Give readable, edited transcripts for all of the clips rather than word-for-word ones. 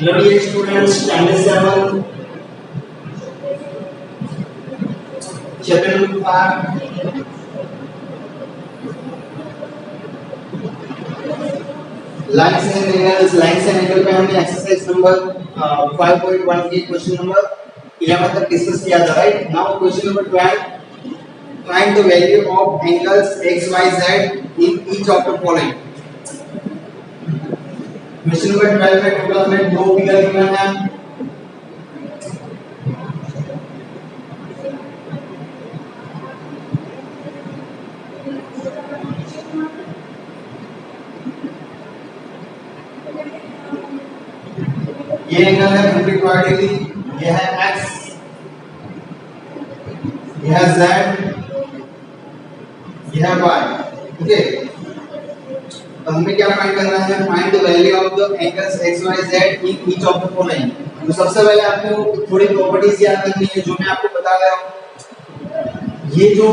Hello dear students, standard 7, chapter number 5. Lines and angle पे हमने exercise number 5.1 की question number 11 तक discuss किया था, right? Now question number 12, find the value of angles x y z in each of the following. Question number 12 में total हमें दो figure given है। ये एंगल है 55 डिग्री, ये है x, ये है z, ये है y, ओके। तो हमें क्या फाइंड करना है? Find the value of the angles x y z in each of the following. तो सबसे पहले आपको थोड़ी प्रॉपर्टीज याद करनी है जो मैं आपको बता रहा हूं। ये जो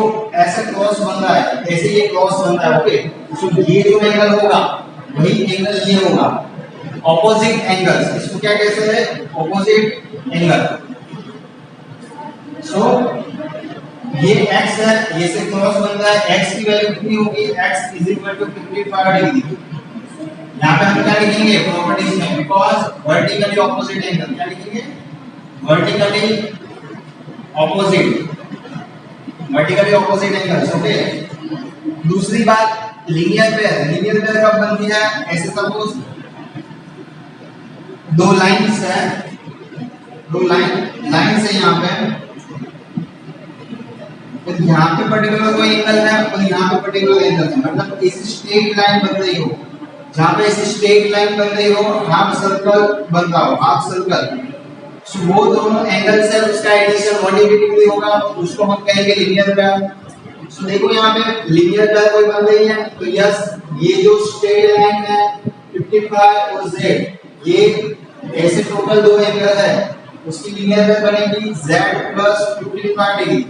ऐसा क्रॉस बन रहा है, ऐसे ये क्रॉस बन रहा है, ओके। तो ये जो एंगल होगा वही एंगल ये होगा, ऑपोजिट एंगल्स। इसको क्या कहते हैं? Opposite angle. सो ये x है, ये से क्रॉस बन रहा है, x की वैल्यू कितनी होगी? x is equal to 55 degree. यहां पे हम क्या लिखेंगे प्रॉपर्टीज में? बिकॉज़ वर्टिकली ऑपोजिट एंगल, क्या लिखेंगे? Vertically opposite angles, okay. दूसरी बात, लीनियर पेयर कब बनती है? ऐसे सपोज दो लाइंस है, दो लाइंस है यहाँ पे, तो यहाँ पे पर्टिकुलर कोई एंगल है और यहाँ पे पर्टिकुलर एंगल है, मतलब ऐसी स्ट्रेट लाइन बन रही हो, जहाँ पे ऐसी स्ट्रेट लाइन बन रही हो, हाफ सर्कल बन रहा हो, हाफ सर्कल। सो वो दोनों एंगल्स है, उसका एडिशन 180 डिग्री होगा, उसको हम कहेंगे लीनियर पेयर। सो देखो यहाँ पे लीनियर पेयर कोई बन रही है, तो यस, ये जो स्ट्रेट लाइन है 55 और z, ये ऐसे टोटल दो एंगल है, उसकी लीनियर पेयर बनेगी z plus 55 degree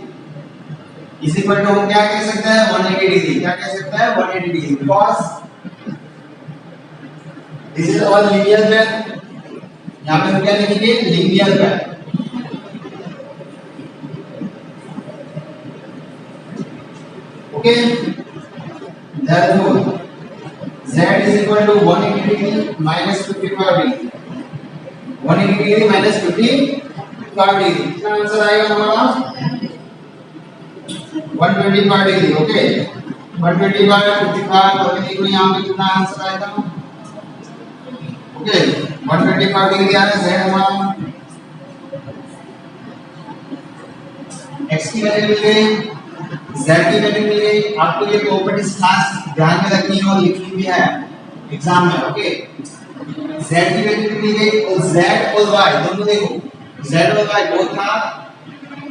is equal to, हम क्या कह सकते हैं? 180 डिग्री। क्या कह सकते हैं? 180 degree, because this is all linear pair. यहां पे हम क्या लिखेंगे? Linear pair, okay. therefore z is equal to 180 degree minus 55 degree, 180 degree minus 55 degree. इसका आंसर आएगा हमारा 125 डिग्री, ओके। 125 55 और देखो यहाँ पे कितना आंसर आएगा, ओके। 125 डिग्री आ रहा है हमारा। x की वैल्यू मिल गई, z की वैल्यू मिल गई। आपको ये प्रॉपर्टीज खास ध्यान में रखनी है और लिखनी भी है एग्जाम में, ओके। z की वैल्यू मिल गई और z और y दोनों देखो, z और y both are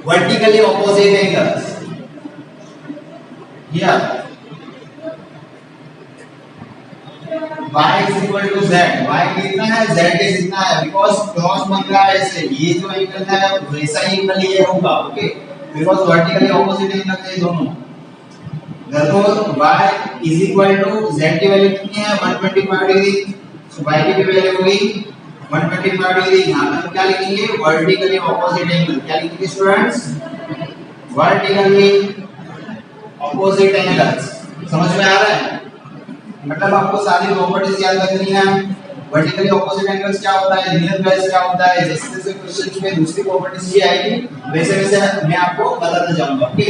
vertically opposite angles. Here y is equal to z, y कितना है? z is इतना है, because क्रॉस बन रहा है ऐसे, ये जो एंगल है वैसा ही एंगल ये होगा, okay. because vertically opposite angle है दोनों। therefore y is equal to z की वैल्यू कितनी है? 125 डिग्री। so y की वैल्यू होगी 125 डिग्री। यहां पे हम क्या लिखेंगे? Vertically opposite angle. क्या लिखेंगे स्टूडेंट्स? Vertically opposite angles. समझ में आ रहा है? मतलब आपको सारी प्रॉपर्टीज याद रखनी है। वर्टिकली ऑपोजिट एंगल्स क्या होता है, लीनियर पेयर्स क्या होता है, जैसे जैसे क्वेश्चंस में दूसरी प्रॉपर्टीज ये आएगी वैसे वैसे मैं आपको बताता जाऊंगा, ओके।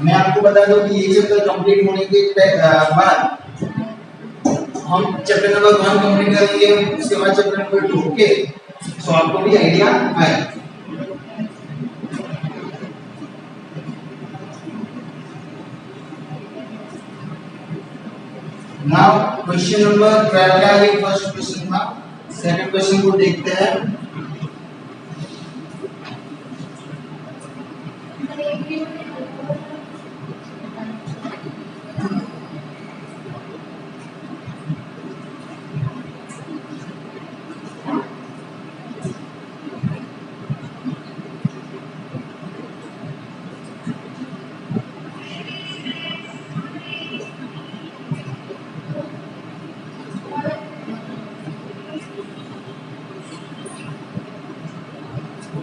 मैं आपको बता दूं कि ये चैप्टर कंप्लीट होने के बाद हम चैप्टर नंबर 1 कंप्लीट करेंगे, उसके बाद चैप्टर नंबर 2, ओके। सो आपको भी आइडिया आए। नाउ क्वेश्चन नंबर 12 का ये फर्स्ट क्वेश्चन था। सेकंड क्वेश्चन को देखते हैं।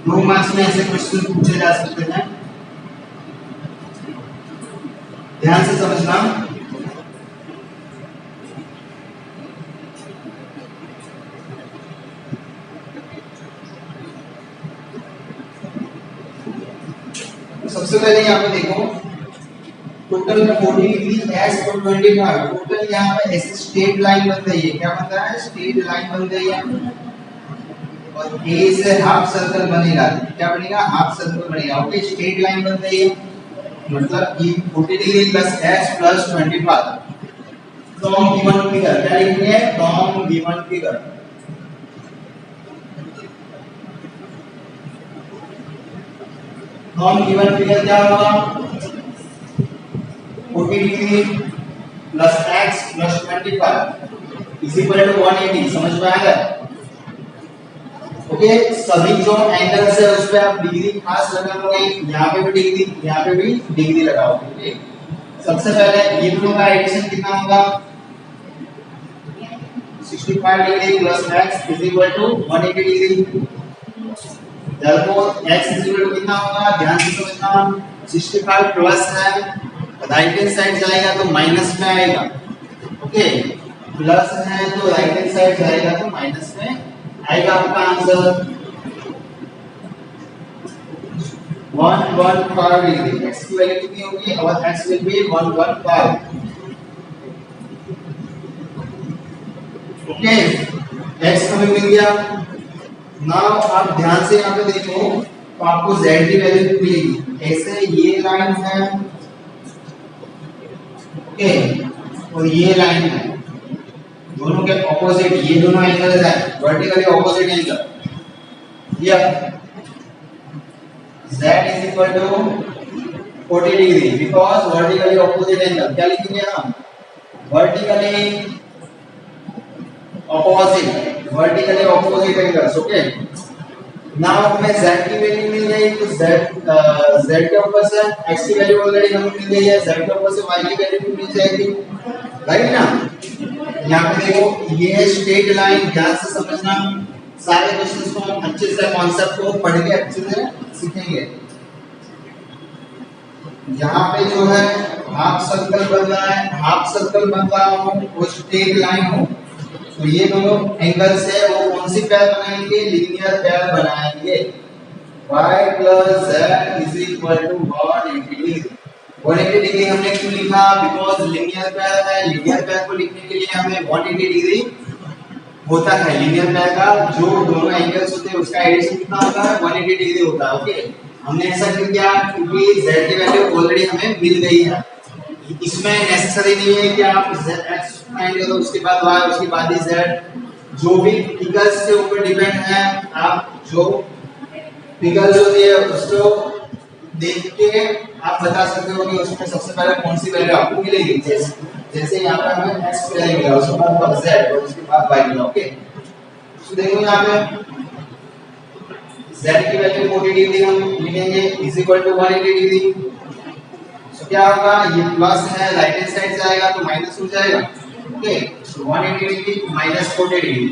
2 मार्क्स में ऐसे क्वेश्चन पूछे जा सकते हैं, ध्यान से समझना। सबसे पहले यहाँ पे देखो टोटल 40 डिग्री एस और 25 टोटल यहाँ पे ऐसे स्ट्रेट लाइन बन रही है। क्या बन रहा है? स्ट्रेट लाइन बन रही है और ए से हाफ सर्कल बनेगा। क्या बनेगा? हाफ सर्कल बनेगा। ओके, स्ट्रेट लाइन बन रही है मतलब कि 40 degree plus S plus 25 from given figure. क्या लिखेंगे? From given figure. From given figure क्या होगा? 40 degree plus x plus 25 is equal to 180। समझ में आया? ओके, सभी जो एंगल्स है उस पे आप डिग्री खास लगाओगे। यहाँ पे भी डिग्री, यहाँ पे भी डिग्री लगाओगे। ओके, सबसे पहले ये दोनों का एडिशन कितना होगा? 65 degree plus x is equal to 180 degree. therefore x is equal to कितना होगा? ध्यान से समझना, 65 प्लस है, राइट हैंड साइड जाएगा तो माइनस में आएगा। ओके, प्लस है तो राइट हैंड साइड जाएगा तो माइनस में आएगा। आपका आंसर 115 डिग्री। x की वैल्यू कितनी होगी? और x will be 115। Okay, x हमें मिल गया। नाउ आप ध्यान से यहाँ पे देखो तो आपको z की वैल्यू मिलेगी। ऐसे ये लाइन है, ओके, और ये लाइन है, दोनों के ऑपोजिट ये दोनों एंगल्स हैं, वर्टिकली ऑपोजिट एंगल। ये z is equal to 40 degree because vertically opposite angle. क्या लिखेंगे हम? Vertically opposite angles. Okay, now हमें z की वैल्यू मिल गई तो z के ऊपर से x की वैल्यू ऑलरेडी हमें मिल गई है, z के ऊपर से y की वैल्यू भी मिल जाएगी, राइट ना। यहाँ पे देखो ये है स्ट्रेट लाइन। ध्यान से समझना, सारे क्वेश्चंस को हम अच्छे से कॉन्सेप्ट को पढ़ के अच्छे से सीखेंगे। यहाँ पे जो है हाफ सर्कल बन रहा है, हाफ सर्कल बन रहा हो वो स्ट्रेट लाइन हो तो ये दोनों एंगल्स है वो कौन सी पेयर बनाएंगे? लीनियर पेयर बनाएंगे। y plus z is equal to 180 degree. 180 degree हमने क्यों लिखा? बिकॉज लीनियर पेयर है। लीनियर पेयर को लिखने के लिए हमें 180 डिग्री होता है। लीनियर पेयर का जो दोनों एंगल्स होते हैं उसका एडिशन कितना होता है? 180 डिग्री होता है। ओके, हमने ऐसा क्यों किया? क्योंकि z की वैल्यू ऑलरेडी हमें मिल गई है। इसमें नेसेसरी नहीं है कि आप x फाइंड करो उसके बाद y उसके बाद ही z। जो भी फिगर्स के ऊपर डिपेंड है, आप जो फिगर्स होती है उसको देख के आप बता सकते हो कि उसमें सबसे पहले कौन सी वैल्यू आपको मिलेगी। जैसे यहाँ पे हमें x की वैल्यू मिला, उसके बाद z और उसके बाद y मिला। ओके, तो देखो यहाँ पे z की वैल्यू 40 डिग्री हम लिखेंगे इज इक्वल टू 180 डिग्री। तो क्या होगा? ये प्लस है, राइट हैंड साइड जाएगा तो माइनस हो जाएगा। ओके, सो 180 डिग्री माइनस 40 डिग्री।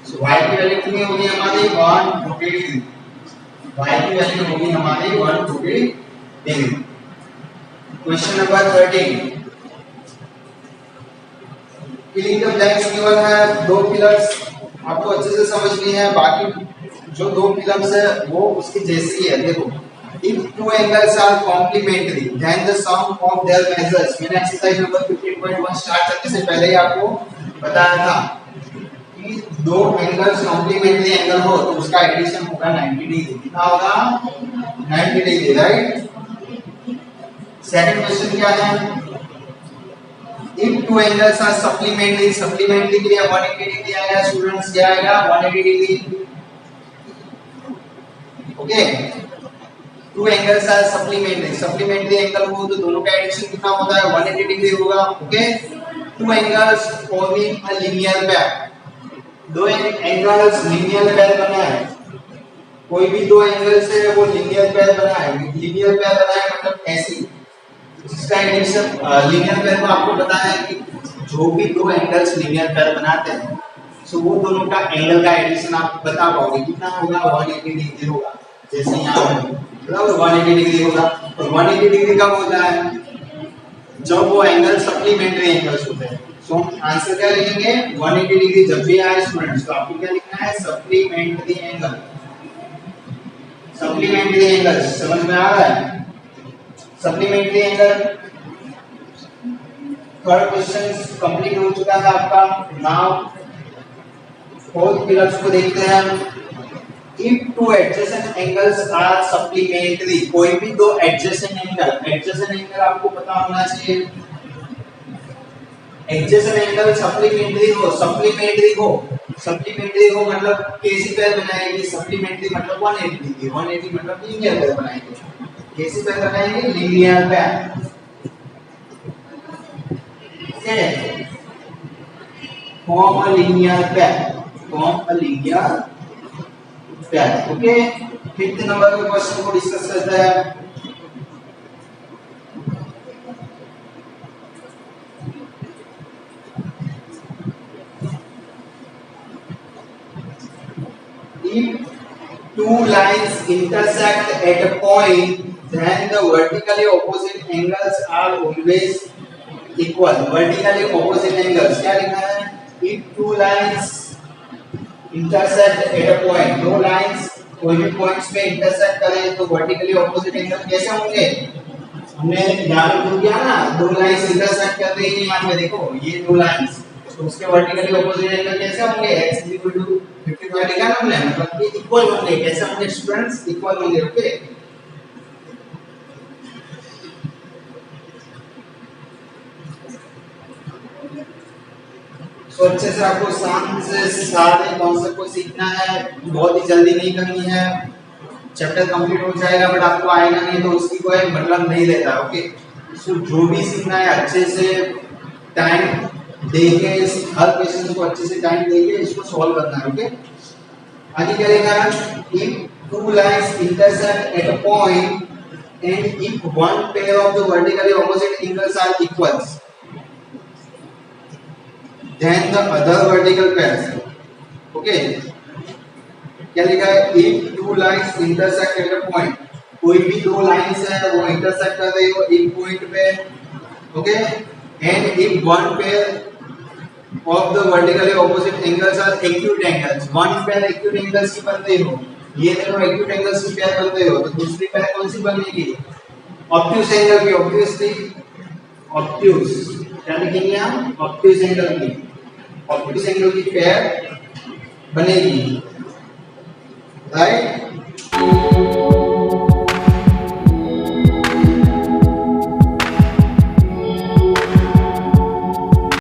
सो y की वैल्यू कितनी होगी हमारी? 140 डिग्री। y की वैल्यू होगी हमारी 140 degree. Question number 13, filling the blanks given है। दो पिलर्स आपको अच्छे से समझनी है, बाकी जो दो पिलर्स है वो उसकी जैसी है। देखो, if two angles are complementary then the sum of their measures। मैंने एक्सरसाइज नंबर 15.1 स्टार्ट करने से पहले ही आपको बताया था कि दो एंगल्स कॉम्प्लीमेंट्री एंगल हो तो उसका एडिशन होगा 90 डिग्री। कितना होगा? 90 डिग्री, राइट। सेकंड क्वेश्चन क्या है? if two angles are supplementary, supplementary के लिए 180 डिग्री आएगा स्टूडेंट्स। क्या आएगा? 180 degree. Okay, two angles are supplementary, supplementary angle हो तो दोनों का एडिशन कितना होता है? 180 डिग्री होगा। Okay, two angles forming a linear pair. दो एंगल्स लीनियर पेयर बना है, कोई भी दो एंगल्स है वो लीनियर पेयर बना है। लीनियर पेयर बना है मतलब ऐसी, जिसका एडिशन लीनियर पेयर को आपको पता है कि जो भी दो एंगल्स लीनियर पेयर बनाते हैं सो वो दोनों का एंगल का एडिशन आप बता पाओगे कितना होगा, 180 डिग्री होगा। जैसे यहाँ बराबर 180 डिग्री होगा। और 180 डिग्री कब होता है, जब वो एंगल सप्लीमेंट्री एंगल्स होते हैं। सो हम आंसर क्या लिखेंगे, 180 डिग्री जब भी आए स्टूडेंट्स तो आपको क्या लिखना है, सप्लीमेंट्री एंगल। सप्लीमेंट्री एंगल समझ में आ रहा है, supplementary angle. Third question complete हो चुका है आपका। नाउ फोर्थ पिलर्स को देखते हैं। If two adjacent angles are supplementary, कोई भी दो adjacent angle आपको पता होना चाहिए। adjacent angle supplementary हो मतलब कैसी पैर बनाएगी, supplementary मतलब 180 डिग्री, 180 मतलब लीनियर पैर बनाएंगे। कैसी पैर बनाएंगे, लीनियर पैर। Okay, form a linear pair। Okay, fifth number के क्वेश्चन को डिस्कस करते हैं। If two lines intersect at a point, then the vertically opposite angles are always equal। vertically opposite angles क्या लिखा है, if two lines intersect at a point, दो lines कोई भी पॉइंट्स पे इंटरसेक्ट करें तो वर्टिकली ऑपोजिट एंगल कैसे होंगे, हमने यहाँ प्रूव किया ना, दो लाइंस इंटरसेक्ट कर रही है यहाँ पे देखो, ये दो लाइंस, तो उसके वर्टिकली ऑपोजिट एंगल कैसे होंगे, x = 55 लिखा ना हमने, मतलब ये इक्वल होंगे। कैसे होंगे स्टूडेंट्स, इक्वल होंगे। ओके, तो अच्छे से आपको शांत से सारे कॉन्सेप्ट को सीखना है, बहुत ही जल्दी नहीं करनी है। चैप्टर कंप्लीट हो जाएगा बट आपको आएगा नहीं तो उसकी कोई मतलब नहीं रहता। ओके, सो जो भी सीखना है अच्छे से टाइम देके, हर क्वेश्चन को अच्छे से टाइम देके इसको सॉल्व करना है। ओके, आगे क्या लिखा है, if two lines intersect at a point and if one pair of the vertically opposite angles are equals, then the other vertical pairs। Okay, क्या लिखा है, if two lines intersect at a point, कोई भी दो lines है वो intersect कर रही हो एक पॉइंट पे। Okay, and if one pair of the vertically opposite angles are acute angles, one pair acute angles की बन रही हो, ये दोनों acute angles की पेयर बन रही हो, तो दूसरी पेयर कौन सी बनेगी, obtuse एंगल की। obviously obtuse क्या लिखेंगे हम, obtuse एंगल की, obtuse एंगल की पेयर बनेगी, राइट।